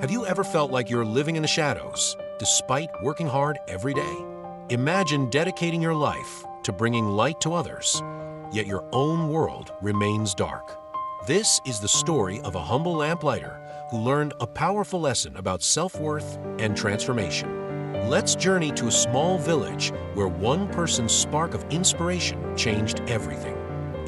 Have you ever felt like you're living in the shadows, despite working hard every day? Imagine dedicating your life to bringing light to others, yet your own world remains dark. This is the story of a humble lamplighter who learned a powerful lesson about self-worth and transformation. Let's journey to a small village where one person's spark of inspiration changed everything.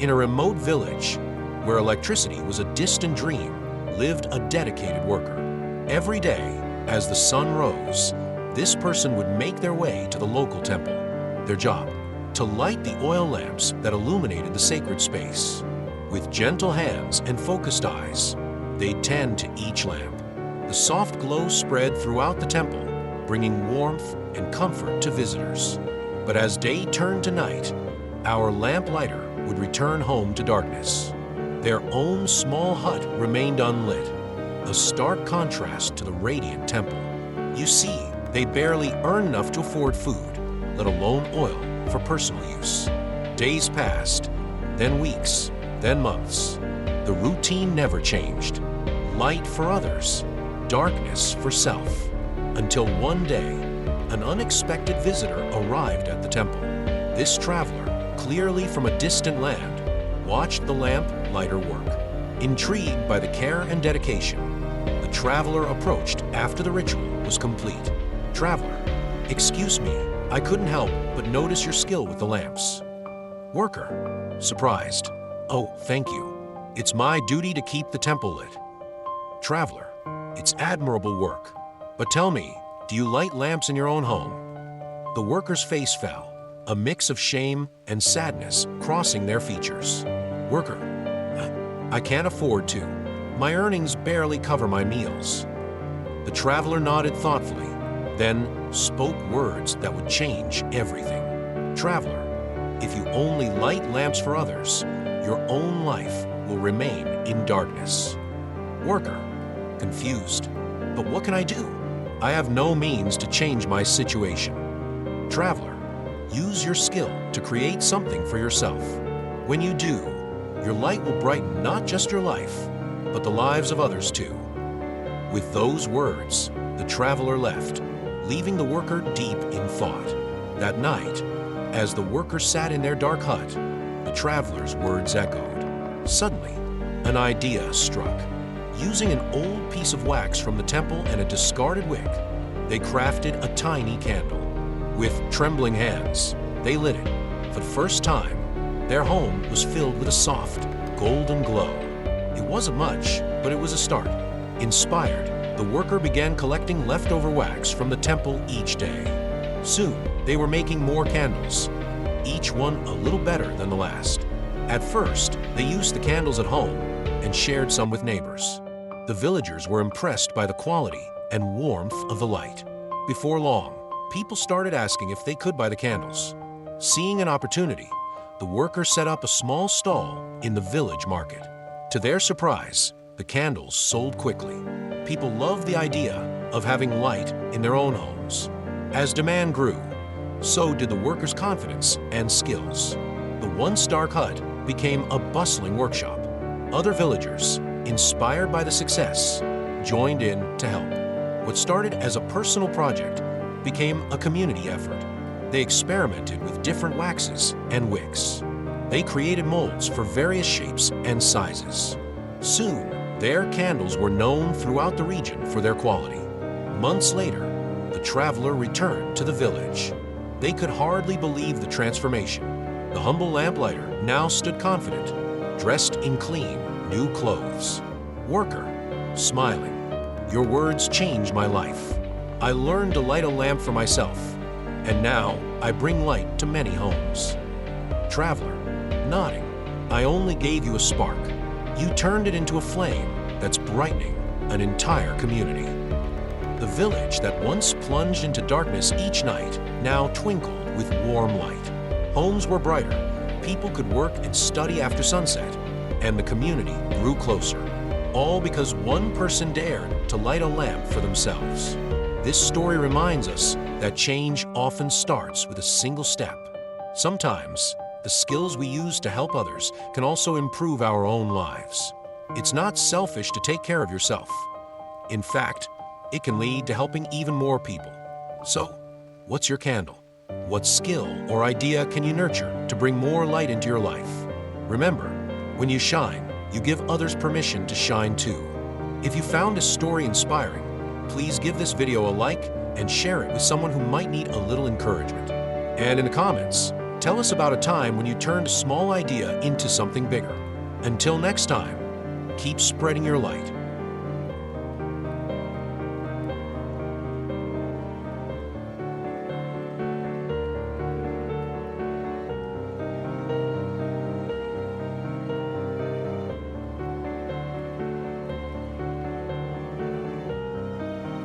In a remote village, where electricity was a distant dream, lived a dedicated worker. Every day, as the sun rose, this person would make their way to the local temple. Their job, to light the oil lamps that illuminated the sacred space. With gentle hands and focused eyes, they'd tend to each lamp. The soft glow spread throughout the temple, bringing warmth and comfort to visitors. But as day turned to night, our lamplighter would return home to darkness. Their own small hut remained unlit, a stark contrast to the radiant temple. You see, they barely earned enough to afford food, let alone oil for personal use. Days passed, then weeks, then months. The routine never changed. Light for others, darkness for self. Until one day, an unexpected visitor arrived at the temple. This traveler, clearly from a distant land, watched the lamplighter work. Intrigued by the care and dedication, the traveler approached after the ritual was complete. Traveler, excuse me, I couldn't help but notice your skill with the lamps. Worker, surprised, oh, thank you. It's my duty to keep the temple lit. Traveler, it's admirable work. But tell me, do you light lamps in your own home? The worker's face fell, a mix of shame and sadness crossing their features. Worker, I can't afford to. My earnings barely cover my meals. The traveler nodded thoughtfully, then spoke words that would change everything. Traveler, if you only light lamps for others, your own life will remain in darkness. Worker, confused, but what can I do? I have no means to change my situation. Traveler, use your skill to create something for yourself. When you do, your light will brighten not just your life, but the lives of others too. With those words, the traveler left, leaving the worker deep in thought. That night, as the worker sat in their dark hut, the traveler's words echoed. Suddenly, an idea struck. Using an old piece of wax from the temple and a discarded wick, they crafted a tiny candle. With trembling hands, they lit it. For the first time, their home was filled with a soft, golden glow. It wasn't much, but it was a start. Inspired, the worker began collecting leftover wax from the temple each day. Soon, they were making more candles, each one a little better than the last. At first, they used the candles at home and shared some with neighbors. The villagers were impressed by the quality and warmth of the light. Before long, people started asking if they could buy the candles. Seeing an opportunity, the worker set up a small stall in the village market. To their surprise, the candles sold quickly. People loved the idea of having light in their own homes. As demand grew, so did the workers' confidence and skills. The once dark hut became a bustling workshop. Other villagers, inspired by the success, joined in to help. What started as a personal project became a community effort. They experimented with different waxes and wicks. They created molds for various shapes and sizes. Soon, their candles were known throughout the region for their quality. Months later, the traveler returned to the village. They could hardly believe the transformation. The humble lamplighter now stood confident, dressed in clean, new clothes. Worker, smiling, your words changed my life. I learned to light a lamp for myself, and now I bring light to many homes. Traveler, nodding, I only gave you a spark. You turned it into a flame that's brightening an entire community. The village that once plunged into darkness each night now twinkled with warm light. Homes were brighter, people could work and study after sunset, and the community grew closer. All because one person dared to light a lamp for themselves. This story reminds us that change often starts with a single step. Sometimes, the skills we use to help others can also improve our own lives. It's not selfish to take care of yourself. In fact, it can lead to helping even more people. So, what's your candle? What skill or idea can you nurture to bring more light into your life? Remember, when you shine, you give others permission to shine too. If you found this story inspiring, please give this video a like and share it with someone who might need a little encouragement. And in the comments, tell us about a time when you turned a small idea into something bigger. Until next time, keep spreading your light